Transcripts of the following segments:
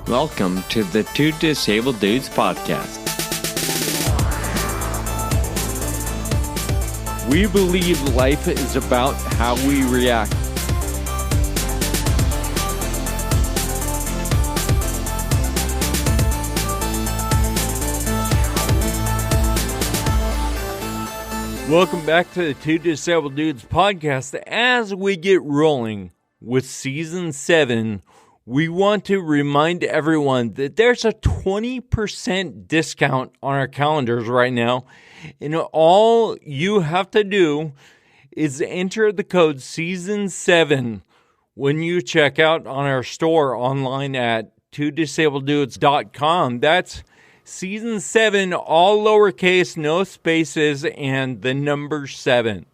Welcome to the Two Disabled Dudes podcast. We believe life is about how we react. Welcome back to the Two Disabled Dudes podcast. As we get rolling with Season 7, we want to remind everyone that there's a 20% discount on our calendars right now. And all you have to do is enter the code Season7 when you check out on our store online at twodisableddudes.com. That's Season 7, all lowercase, no spaces, and the number 7.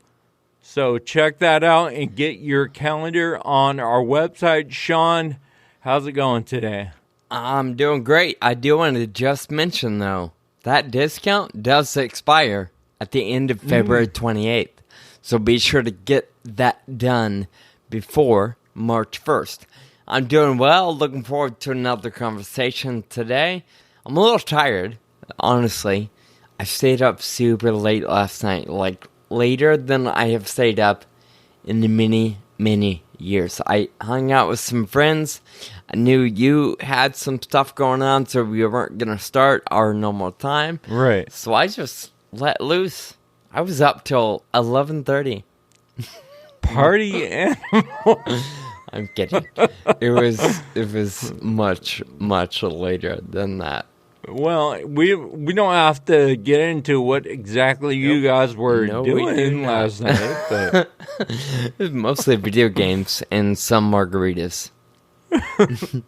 So check that out and get your calendar on our website. Sean, how's it going today? I'm doing great. I do want to just mention, though, that discount does expire at the end of February 28th. So be sure to get that done before March 1st. I'm doing well. Looking forward to another conversation today. I'm a little tired, honestly. I stayed up super late last night, like later than I have stayed up in the many years. I hung out with some friends. I knew you had some stuff going on, so we weren't going to start our normal time. Right. So I just let loose. I was up till 11:30. Party animal. I'm kidding. It was much later than that. Well, we don't have to get into what exactly you guys were doing last night. But it was mostly video games and some margaritas.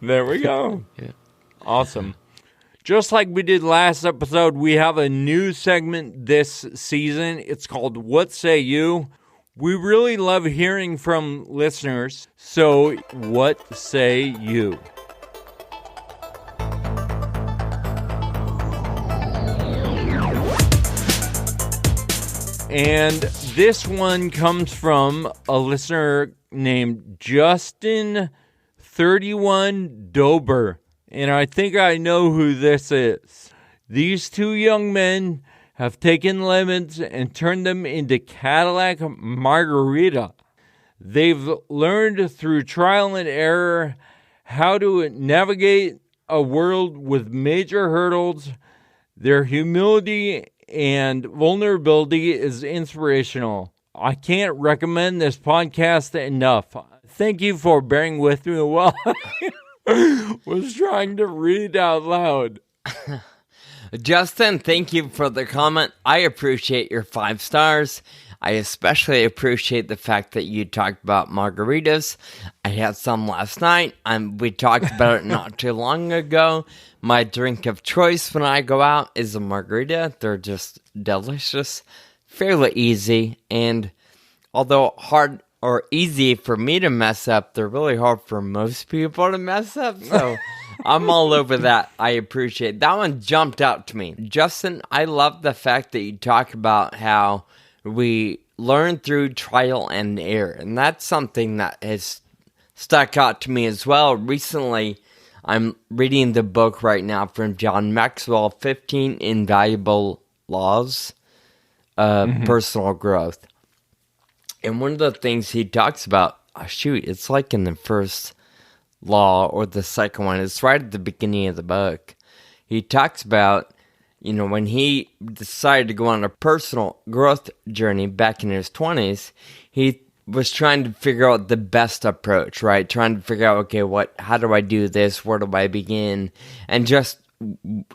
There we go. Yeah. Awesome. Just like we did last episode, we have a new segment this season. It's called What Say You? We really love hearing from listeners. So, what say you? And this one comes from a listener named Justin31 Dober. And I think I know who this is. These two young men have taken lemons and turned them into Cadillac margarita. They've learned through trial and error how to navigate a world with major hurdles. Their humility and vulnerability is inspirational. I can't recommend this podcast enough. Thank you for bearing with me while I was trying to read out loud. Justin, thank you for the comment. I appreciate your 5 stars. I especially appreciate the fact that you talked about margaritas. I had some last night. We talked about it not too long ago. My drink of choice when I go out is a margarita. They're just delicious, fairly easy, and although hard or easy for me to mess up, they're really hard for most people to mess up, so I'm all over that. I appreciate it. That one jumped out to me. Justin, I love the fact that you talk about how we learn through trial and error, and that's something that has stuck out to me as well. Recently, I'm reading the book right now from John Maxwell, 15 Invaluable Laws of Personal Growth. And one of the things he talks about, it's like in the first law or the second one. It's right at the beginning of the book. He talks about, when he decided to go on a personal growth journey back in his 20s, he was trying to figure out the best approach, right? Trying to figure out, okay, how do I do this? Where do I begin? And just,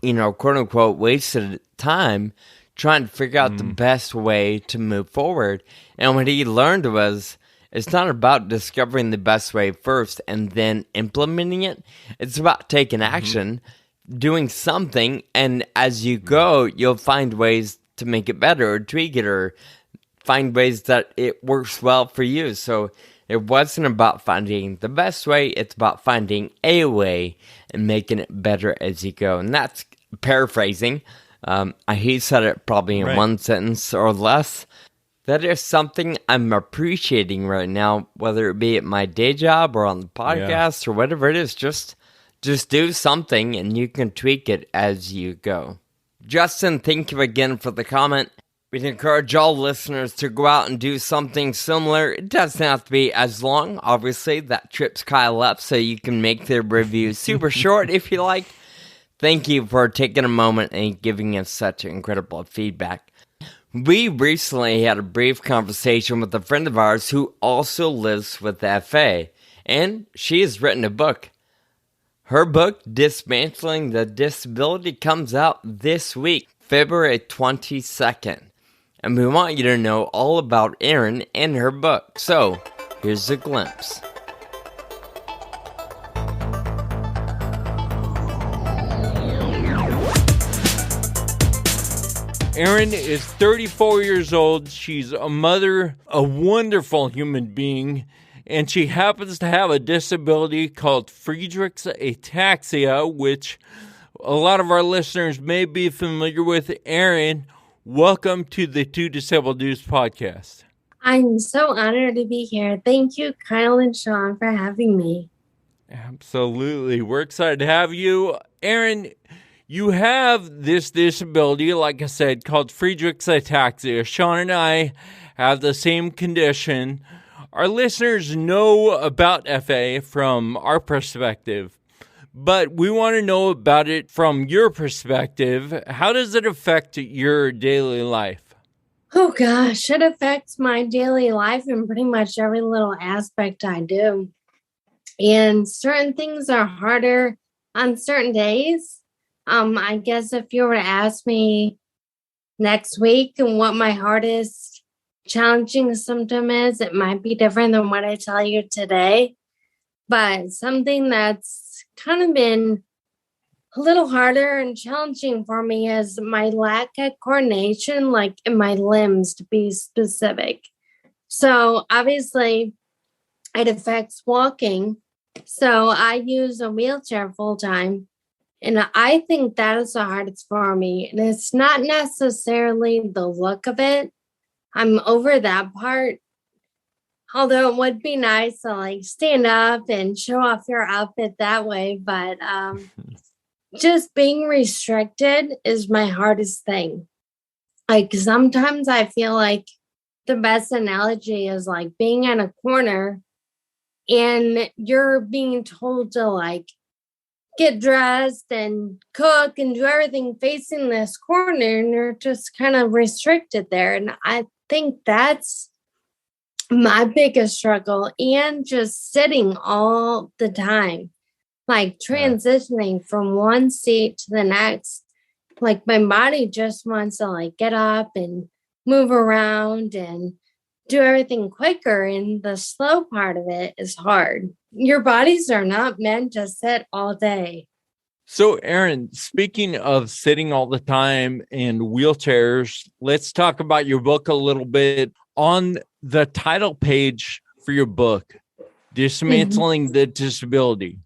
quote unquote, wasted time trying to figure out the best way to move forward. And what he learned was, it's not about discovering the best way first and then implementing it. It's about taking action, doing something, and as you go, you'll find ways to make it better or tweak it or find ways that it works well for you. So it wasn't about finding the best way, it's about finding a way and making it better as you go. And that's paraphrasing. He said it probably in one sentence or less. That is something I'm appreciating right now, whether it be at my day job or on the podcast or whatever it is, just Just do something and you can tweak it as you go. Justin, thank you again for the comment. We'd encourage all listeners to go out and do something similar. It doesn't have to be as long. Obviously, that trips Kyle up, so you can make the review super short if you like. Thank you for taking a moment and giving us such incredible feedback. We recently had a brief conversation with a friend of ours who also lives with FA, and she has written a book. Her book, Dismantling the Disability, comes out this week, February 22nd. And we want you to know all about Erin and her book. So, here's a glimpse. Erin is 34 years old. She's a mother, a wonderful human being, and she happens to have a disability called Friedreich's ataxia, which a lot of our listeners may be familiar with. Erin, welcome to the Two Disabled Dudes podcast. I'm so honored to be here. Thank you, Kyle and Sean, for having me. Absolutely. We're excited to have you. Erin, you have this disability, like I said, called Friedreich's ataxia. Sean and I have the same condition. Our listeners know about FA from our perspective, but we want to know about it from your perspective. How does it affect your daily life? Oh gosh, it affects my daily life in pretty much every little aspect I do. And certain things are harder on certain days. I guess if you were to ask me next week and what my hardest challenging symptom is, it might be different than what I tell you today. But something that's kind of been a little harder and challenging for me is my lack of coordination, like in my limbs, to be specific. So obviously it affects walking. So I use a wheelchair full time. And I think that is the hardest for me. And it's not necessarily the look of it. I'm over that part. Although it would be nice to like stand up and show off your outfit that way. But just being restricted is my hardest thing. Like sometimes I feel like the best analogy is like being in a corner and you're being told to like get dressed and cook and do everything facing this corner, and you're just kind of restricted there. And I think that's my biggest struggle, and just sitting all the time, like transitioning from one seat to the next. Like my body just wants to like get up and move around and do everything quicker, and the slow part of it is hard. Your bodies are not meant to sit all day. So, Erin, speaking of sitting all the time and wheelchairs, let's talk about your book a little bit. On the title page for your book, Dismantling the Disability,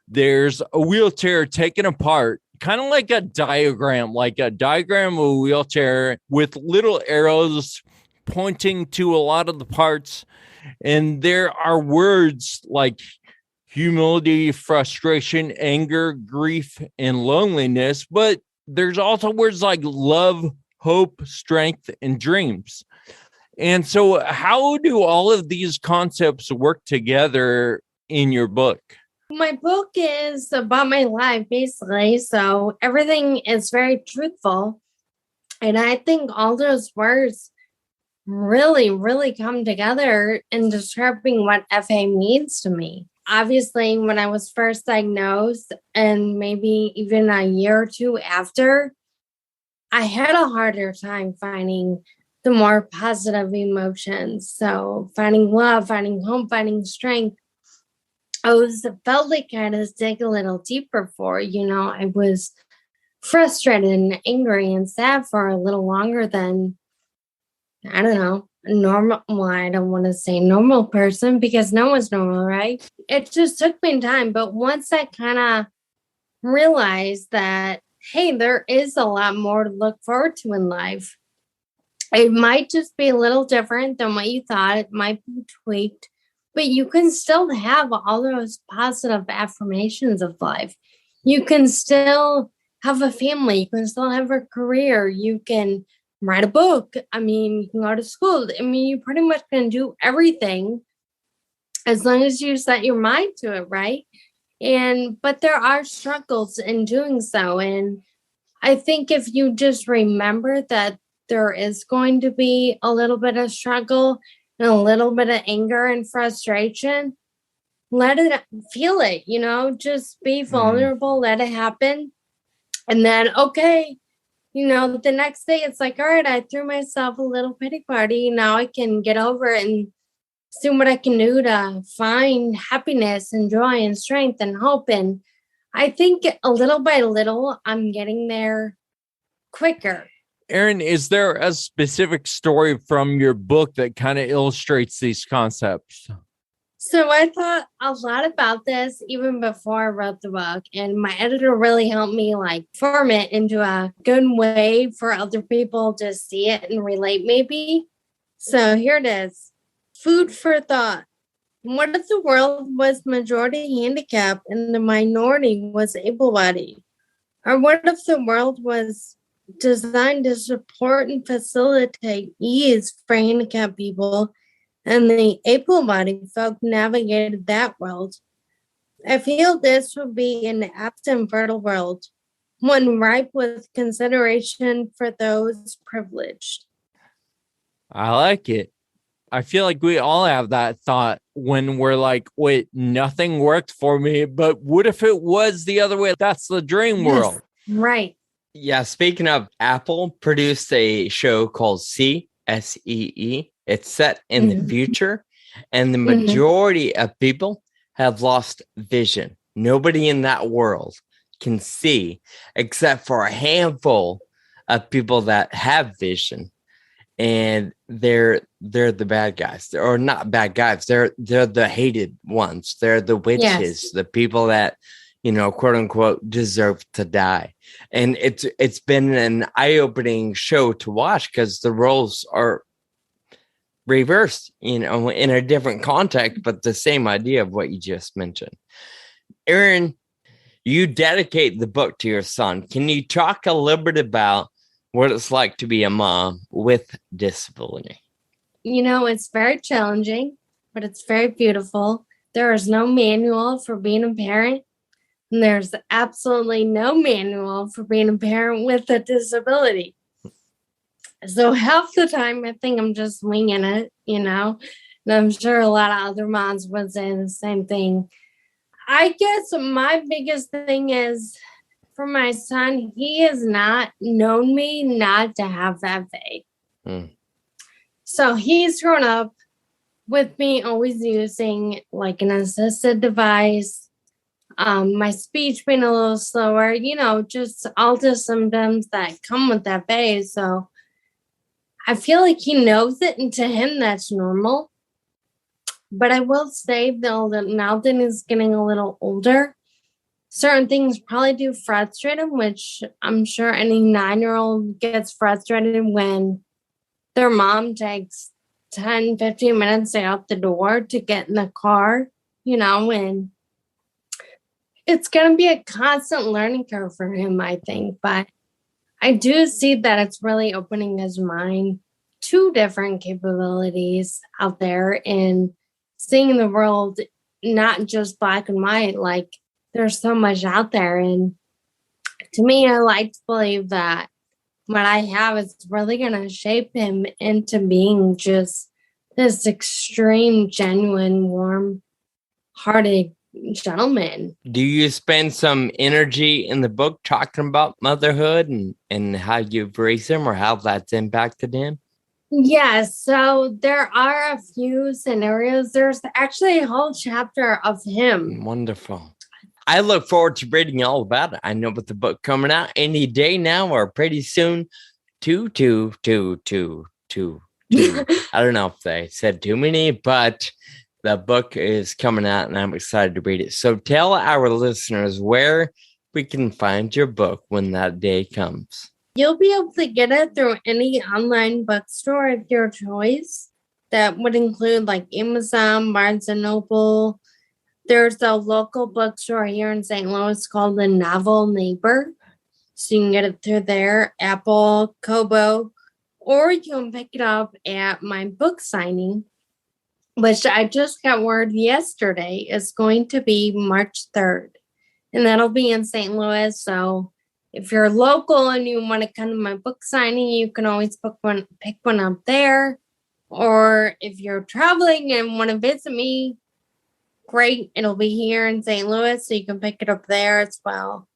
there's a wheelchair taken apart, kind of like a diagram of a wheelchair with little arrows pointing to a lot of the parts. And there are words like humility, frustration, anger, grief, and loneliness. But there's also words like love, hope, strength, and dreams. And so how do all of these concepts work together in your book? My book is about my life, basically. So everything is very truthful. And I think all those words really, really come together in describing what FA means to me. Obviously, when I was first diagnosed, and maybe even a year or two after, I had a harder time finding the more positive emotions. So finding love, finding hope, finding strength. I felt like I had to dig a little deeper for, I was frustrated and angry and sad for a little longer than, I don't know, normal. Well, I don't want to say normal person because no one's normal, right? It just took me time. But once I kind of realized that, hey, there is a lot more to look forward to in life. It might just be a little different than what you thought. It might be tweaked. but you can still have all those positive affirmations of life. You can still have a family. You can still have a career. You can write a book. I mean, you can go to school. I mean, you pretty much can do everything as long as you set your mind to it, right? But there are struggles in doing so. And I think if you just remember that there is going to be a little bit of struggle and a little bit of anger and frustration, let it feel it, just be vulnerable, let it happen. And then, okay, the next day it's like, all right, I threw myself a little pity party. Now I can get over it and see what I can do to find happiness and joy and strength and hope. And I think a little by little, I'm getting there quicker. Erin, is there a specific story from your book that kind of illustrates these concepts? So I thought a lot about this even before I wrote the book, and my editor really helped me form it into a good way for other people to see it and relate maybe. So here it is. Food for thought. What if the world was majority handicapped and the minority was able-bodied? Or what if the world was designed to support and facilitate ease for handicapped people and the able-bodied folk navigated that world? I feel this would be an apt and fertile world, one ripe with consideration for those privileged. I like it. I feel like we all have that thought when we're like, wait, nothing worked for me, but what if it was the other way? That's the dream world. Right. Yeah, speaking of, Apple produced a show called See. It's set in the future, and the majority of people have lost vision. Nobody in that world can see except for a handful of people that have vision. And they're the bad guys, or not bad guys. They're the hated ones. They're the witches, the people that, quote unquote, deserve to die. And it's been an eye-opening show to watch because the roles are reversed, in a different context, but the same idea of what you just mentioned. Erin, you dedicate the book to your son. Can you talk a little bit about what it's like to be a mom with disability? It's very challenging, but it's very beautiful. There is no manual for being a parent. And there's absolutely no manual for being a parent with a disability. So half the time, I think I'm just winging it, and I'm sure a lot of other moms would say the same thing. I guess my biggest thing is, for my son, he has not known me not to have FA. So he's grown up with me always using an assisted device, my speech being a little slower, just all the symptoms that come with FA. So I feel like he knows it, and to him that's normal. But I will say, though, that now that he's getting a little older, certain things probably do frustrate him, which I'm sure any 9-year-old gets frustrated when their mom takes 10, 15 minutes to get out the door to get in the car, and it's going to be a constant learning curve for him, I think. But I do see that it's really opening his mind to different capabilities out there and seeing the world not just black and white. There's so much out there. And to me, I like to believe that what I have is really going to shape him into being just this extreme, genuine, warm-hearted gentleman. Do you spend some energy in the book talking about motherhood and how you've raised him or how that's impacted him? Yes, so there are a few scenarios. There's actually a whole chapter of him. Wonderful. I look forward to reading all about it. I know with the book coming out any day now or pretty soon. Two. I don't know if they said too many, but the book is coming out and I'm excited to read it. So tell our listeners where we can find your book when that day comes. You'll be able to get it through any online bookstore of your choice. that would include like Amazon, Barnes and Noble. There's a local bookstore here in St. Louis called the Novel Neighbor. So you can get it through there, Apple, Kobo, or you can pick it up at my book signing, which I just got word yesterday is going to be March 3rd. And that'll be in St. Louis. So if you're local and you want to come to my book signing, you can always pick one up there. Or if you're traveling and want to visit me, great. It'll be here in St. Louis, so you can pick it up there as well.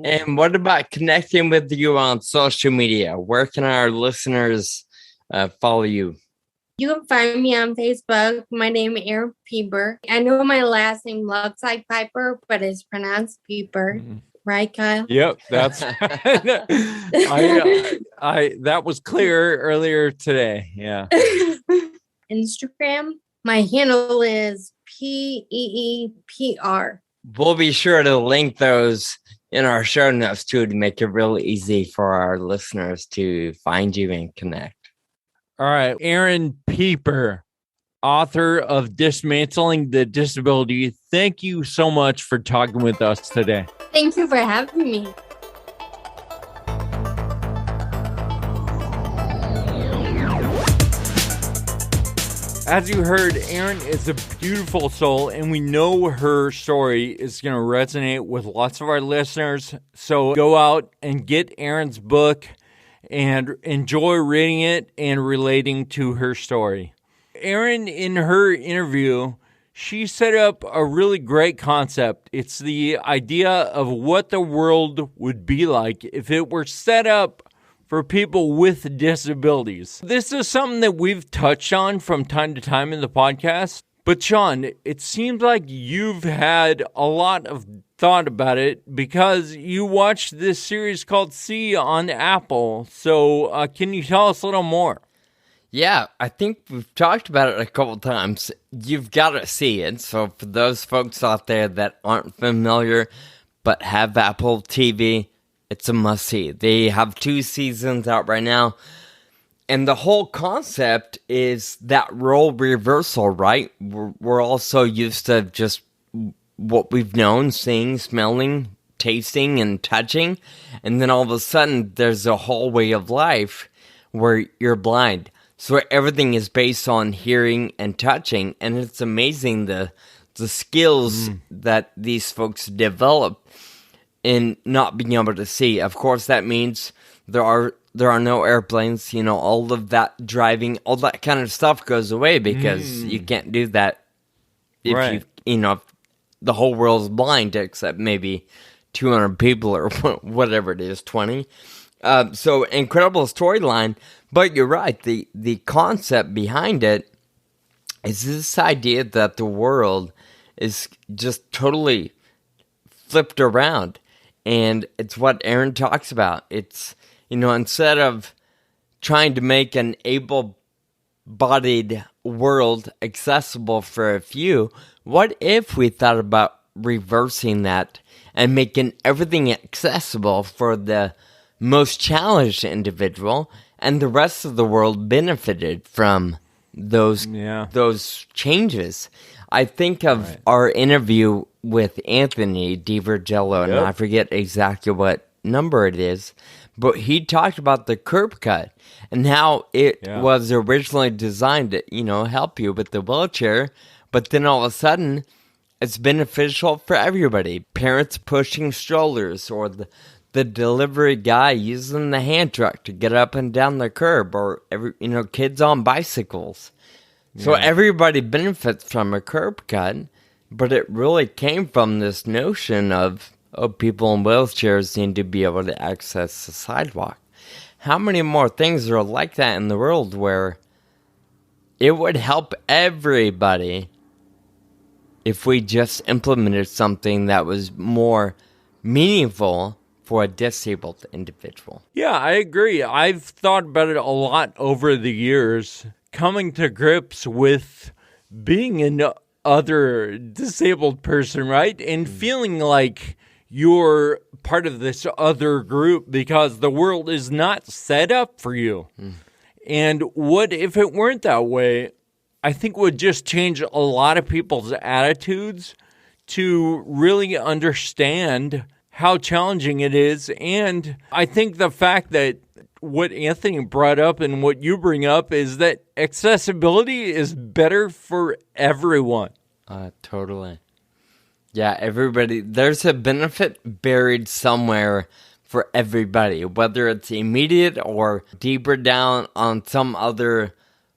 And what about connecting with you on social media? Where can our listeners follow you? You can find me on Facebook. My name is Erin Pieper. I know my last name looks like Piper, but it's pronounced Pieper. Mm-hmm. Right, Kyle? Yep, that's that was clear earlier today. Yeah. Instagram. My handle is PEEPR. We'll be sure to link those in our show notes too to make it really easy for our listeners to find you and connect. All right, Erin Pieper, author of Dismantling the Disability. Thank you so much for talking with us today. Thank you for having me. As you heard, Erin is a beautiful soul, and we know her story is going to resonate with lots of our listeners. So go out and get Erin's book and enjoy reading it and relating to her story. Erin, in her interview, she set up a really great concept. It's the idea of what the world would be like if it were set up for people with disabilities. This is something that we've touched on from time to time in the podcast. But Sean, it seems like you've had a lot of thought about it because you watched this series called See on Apple. So can you tell us a little more? Yeah, I think we've talked about it a couple times. You've got to see it. So for those folks out there that aren't familiar but have Apple TV, it's a must-see. They have 2 seasons out right now. And the whole concept is that role reversal, right? We're also used to just what we've known, seeing, smelling, tasting, and touching. And then all of a sudden, there's a whole way of life where you're blind. So everything is based on hearing and touching. And it's amazing the skills that these folks develop in not being able to see. Of course, that means there are no airplanes, all of that driving, all that kind of stuff goes away because you can't do that if if the whole world's blind except maybe 200 people or whatever it is, 20. So incredible storyline, but you're right. The concept behind it is this idea that the world is just totally flipped around. And it's what Erin talks about. It's, instead of trying to make an able-bodied world accessible for a few, what if we thought about reversing that and making everything accessible for the most challenged individual, and the rest of the world benefited from those changes? I think of our interview with Anthony DiVergello, and I forget exactly what number it is, but he talked about the curb cut and how it was originally designed to, help you with the wheelchair, but then all of a sudden, it's beneficial for everybody. Parents pushing strollers, or the delivery guy using the hand truck to get up and down the curb, or kids on bicycles. So everybody benefits from a curb cut, but it really came from this notion of people in wheelchairs need to be able to access the sidewalk. How many more things are like that in the world where it would help everybody if we just implemented something that was more meaningful for a disabled individual? Yeah, I agree. I've thought about it a lot over the years, coming to grips with being an other disabled person, right? And feeling like you're part of this other group because the world is not set up for you. And what if it weren't that way? I think would just change a lot of people's attitudes to really understand how challenging it is. And I think the fact that what Anthony brought up and what you bring up is that accessibility is better for everyone. Totally. Yeah, everybody, there's a benefit buried somewhere for everybody, whether it's immediate or deeper down on some other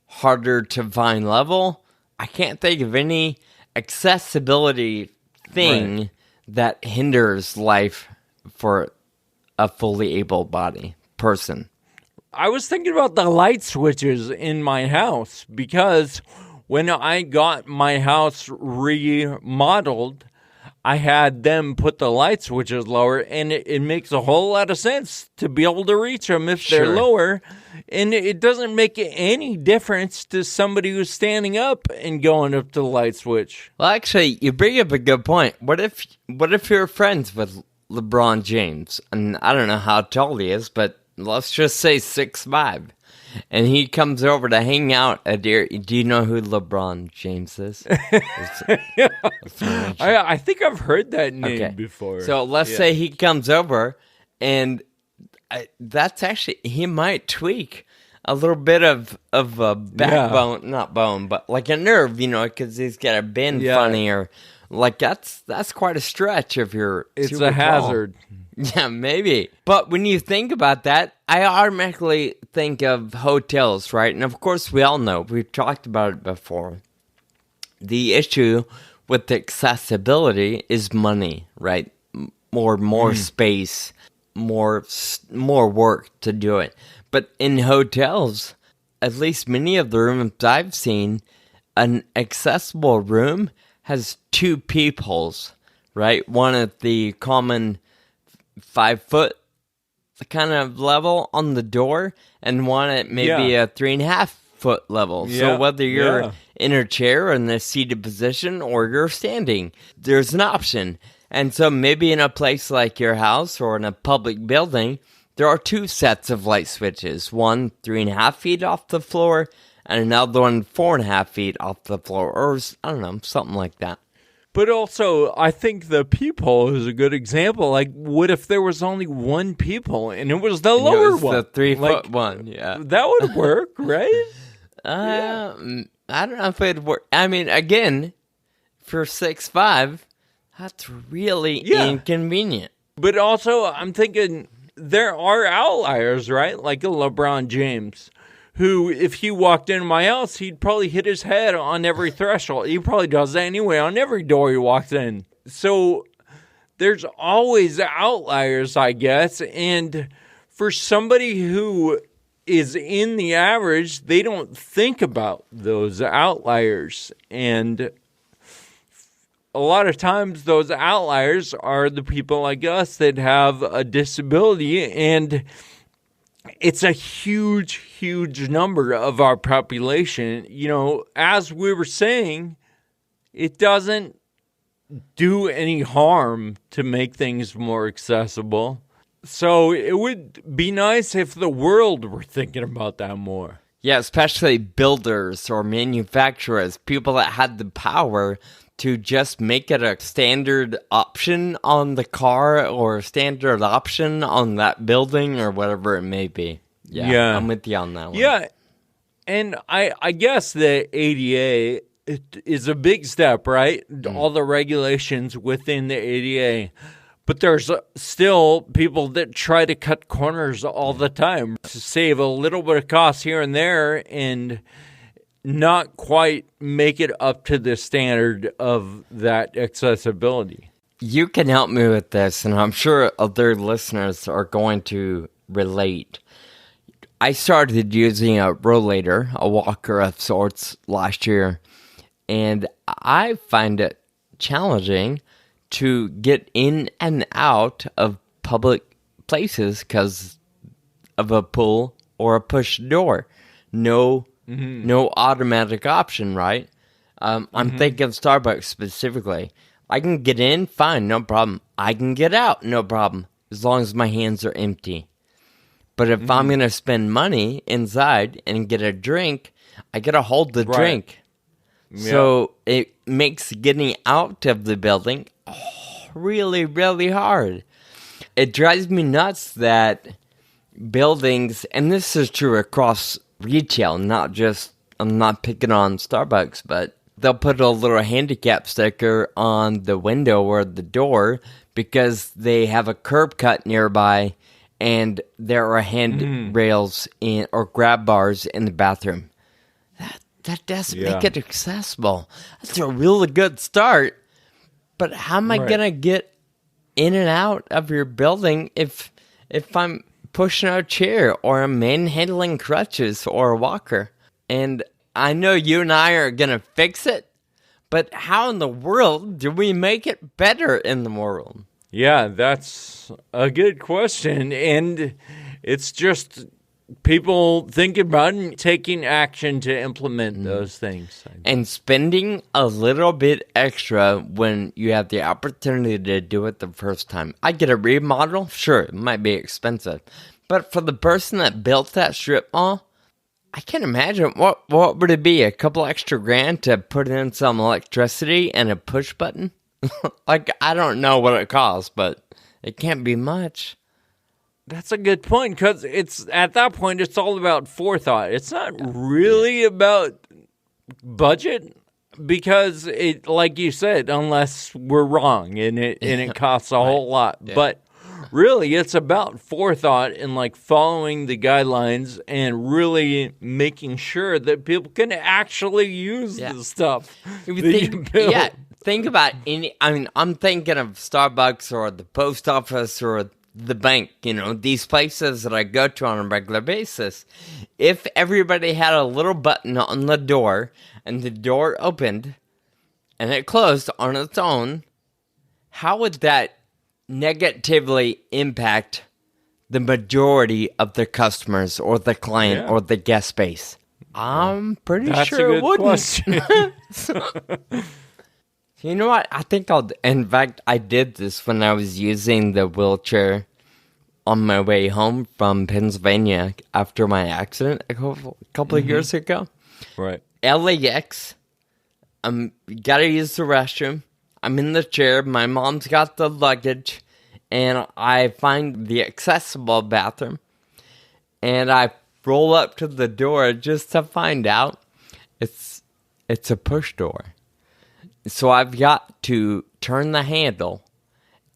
harder to find level. I can't think of any accessibility thing that hinders life for a fully able-bodied person. I was thinking about the light switches in my house because when I got my house remodeled, I had them put the light switches lower, and it makes a whole lot of sense to be able to reach them if they're lower. And it doesn't make any difference to somebody who's standing up and going up to the light switch. Well, actually, you bring up a good point. What if you're friends with LeBron James? And I don't know how tall he is, but let's just say 6'5". And he comes over to hang out at your... Do you know who LeBron James is? I think I've heard that name before. So let's say he comes over, and that's actually... He might tweak a little bit of a backbone, not bone, but like a nerve, because he's got a bend funny, or... Like, that's quite a stretch if you're... It's a hazard. Yeah, maybe. But when you think about that, I automatically think of hotels, right? And of course, we all know, we've talked about it before. The issue with accessibility is money, right? More space, more work to do it. But in hotels, at least many of the rooms I've seen, an accessible room has 2 peepholes, right? One at the common 5-foot kind of level on the door, and one at maybe a 3.5-foot level. Yeah. So whether you're in a chair or in the seated position or you're standing, there's an option. And so maybe in a place like your house or in a public building, there are 2 sets of light switches. One 3.5 feet off the floor, and another one 4.5 feet off the floor, or I don't know, something like that. But also, I think the peephole is a good example. Like, what if there was only one peephole and it was the lower one? The 3-foot one, yeah. That would work, right? I don't know if it'd work. I mean, again, for 6'5", that's really inconvenient. But also, I'm thinking there are outliers, right? Like a LeBron James, who, if he walked into my house, he'd probably hit his head on every threshold. He probably does that anyway on every door he walks in. So there's always outliers, I guess. And for somebody who is in the average, they don't think about those outliers. And a lot of times those outliers are the people like us that have a disability, and it's a huge, huge number of our population. As we were saying, it doesn't do any harm to make things more accessible. So it would be nice if the world were thinking about that more. Yeah, especially builders or manufacturers, people that had the power to just make it a standard option on the car or a standard option on that building or whatever it may be. Yeah. I'm with you on that one. Yeah, and I guess the ADA is a big step, right? All the regulations within the ADA. But there's still people that try to cut corners all the time to save a little bit of cost here and there and not quite make it up to the standard of that accessibility. You can help me with this, and I'm sure other listeners are going to relate. I started using a rollator, a walker of sorts, last year, and I find it challenging to get in and out of public places because of a pull or a push door. No automatic option, right? I'm thinking of Starbucks specifically. I can get in, fine, no problem. I can get out, no problem, as long as my hands are empty. But if I'm going to spend money inside and get a drink, I got to hold the drink. Yeah. So it makes getting out of the building really, really hard. It drives me nuts that buildings, and this is true across retail, not just, I'm not picking on Starbucks, but they'll put a little handicap sticker on the window or the door because they have a curb cut nearby and there are handrails or grab bars in the bathroom. That doesn't make it accessible. That's a really good start. But how am I going to get in and out of your building if I'm pushing a chair or I'm manhandling crutches or a walker? And I know you and I are going to fix it, but how in the world do we make it better in the world? Yeah, that's a good question. And it's just people thinking about and taking action to implement those things. And spending a little bit extra when you have the opportunity to do it the first time. I get a remodel, sure, it might be expensive. But for the person that built that strip mall, I can't imagine. What would it be? A couple extra grand to put in some electricity and a push button? Like, I don't know what it costs, but it can't be much. That's a good point, because it's at that point, it's all about forethought. It's not really about budget, because it, like you said, unless we're wrong and it costs a whole lot. Yeah. But really, it's about forethought and like following the guidelines and really making sure that people can actually use the stuff that you build. Yeah, think about I'm thinking of Starbucks or the post office or the bank, these places that I go to on a regular basis. If everybody had a little button on the door and the door opened and it closed on its own, how would that negatively impact the majority of the customers or the client or the guest base? I'm pretty sure it wouldn't. Question. You know what? I think in fact, I did this when I was using the wheelchair on my way home from Pennsylvania after my accident a couple of years ago. Right. LAX, gotta use the restroom. I'm in the chair. My mom's got the luggage. And I find the accessible bathroom. And I roll up to the door just to find out it's a push door. So I've got to turn the handle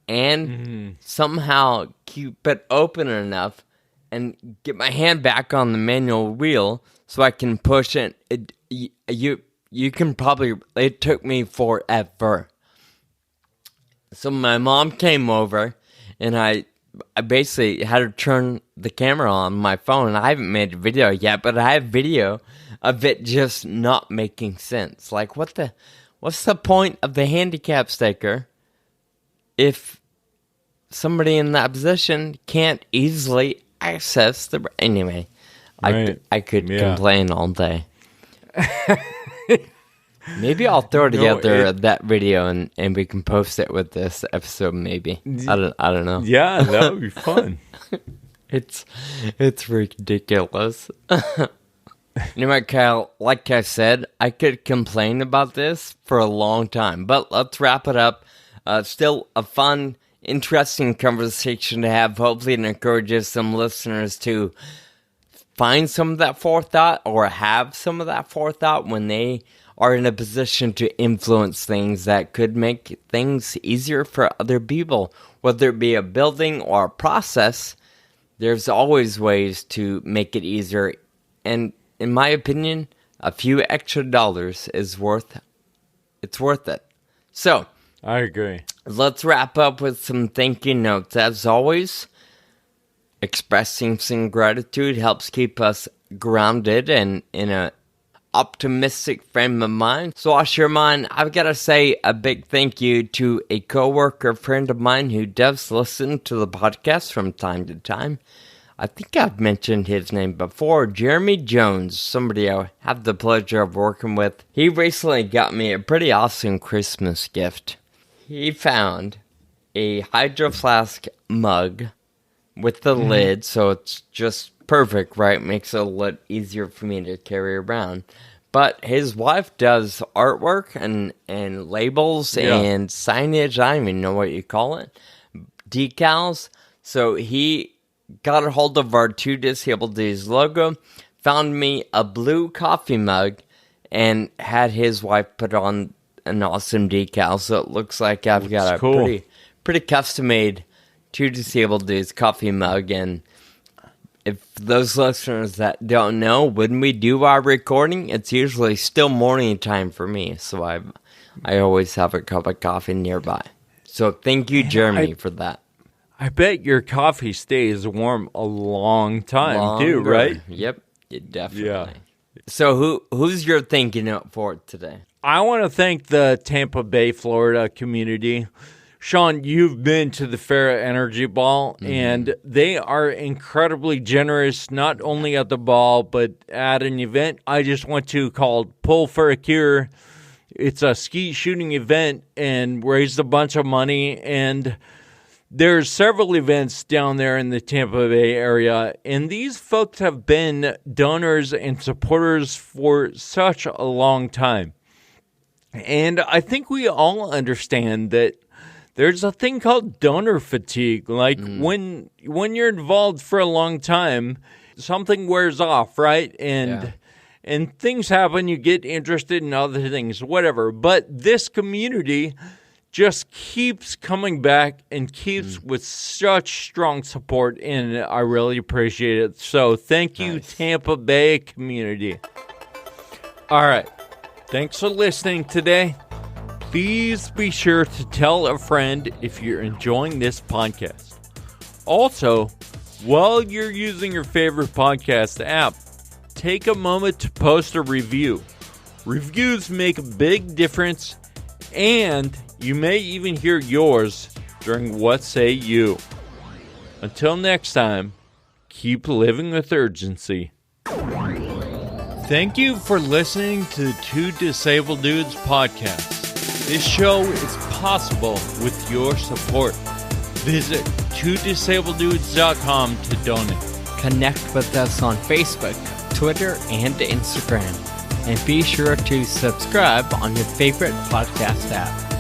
and somehow keep it open enough and get my hand back on the manual wheel so I can push it. You can probably, it took me forever. So my mom came over and I basically had her turn the camera on my phone. I haven't made a video yet, but I have video of it just not making sense. Like, what's the point of the handicap sticker if somebody in that position can't easily access the... Anyway, right. I could complain all day. Maybe I'll throw together that video and we can post it with this episode. Maybe I don't know. Yeah, that would be fun. It's ridiculous. Anyway, Kyle, like I said, I could complain about this for a long time, but let's wrap it up. Still a fun, interesting conversation to have. Hopefully it encourages some listeners to find some of that forethought or have some of that forethought when they are in a position to influence things that could make things easier for other people. Whether it be a building or a process, there's always ways to make it easier. And in my opinion, a few extra dollars is worth it. So, I agree. Let's wrap up with some thank you notes. As always, expressing some gratitude helps keep us grounded and in a optimistic frame of mind. So I'll share mine. I've got to say a big thank you to a coworker friend of mine who does listen to the podcast from time to time. I think I've mentioned his name before, Jeremy Jones, somebody I have the pleasure of working with. He recently got me a pretty awesome Christmas gift. He found a Hydro Flask mug with the lid, so it's just perfect, right? Makes it a lot easier for me to carry around. But his wife does artwork and labels and signage. I don't even know what you call it. Decals. So he got a hold of our Two Disabled Dudes logo, found me a blue coffee mug, and had his wife put on an awesome decal. So it looks like I've got a pretty custom-made Two Disabled Dudes coffee mug. And if those listeners that don't know, when we do our recording, it's usually still morning time for me. So I always have a cup of coffee nearby. So thank you, Jeremy, for that. I bet your coffee stays warm a long time, too, right? Yep, definitely. Yeah. So who's your thanking note for today? I want to thank the Tampa Bay, Florida community. Sean, you've been to the Farrah Energy Ball, and they are incredibly generous, not only at the ball, but at an event I just went to called Pull for a Cure. It's a skeet shooting event and raised a bunch of money, and there's several events down there in the Tampa Bay area, and these folks have been donors and supporters for such a long time. And I think we all understand that there's a thing called donor fatigue. Like when you're involved for a long time, something wears off, right? And things happen, you get interested in other things, whatever. But this community just keeps coming back and keeps with such strong support, and I really appreciate it. So thank you, Tampa Bay community. All right. Thanks for listening today. Please be sure to tell a friend if you're enjoying this podcast. Also, while you're using your favorite podcast app, take a moment to post a review. Reviews make a big difference, and you may even hear yours during What Say You. Until next time, keep living with urgency. Thank you for listening to the Two Disabled Dudes podcast. This show is possible with your support. Visit twodisableddudes.com to donate. Connect with us on Facebook, Twitter, and Instagram. And be sure to subscribe on your favorite podcast app.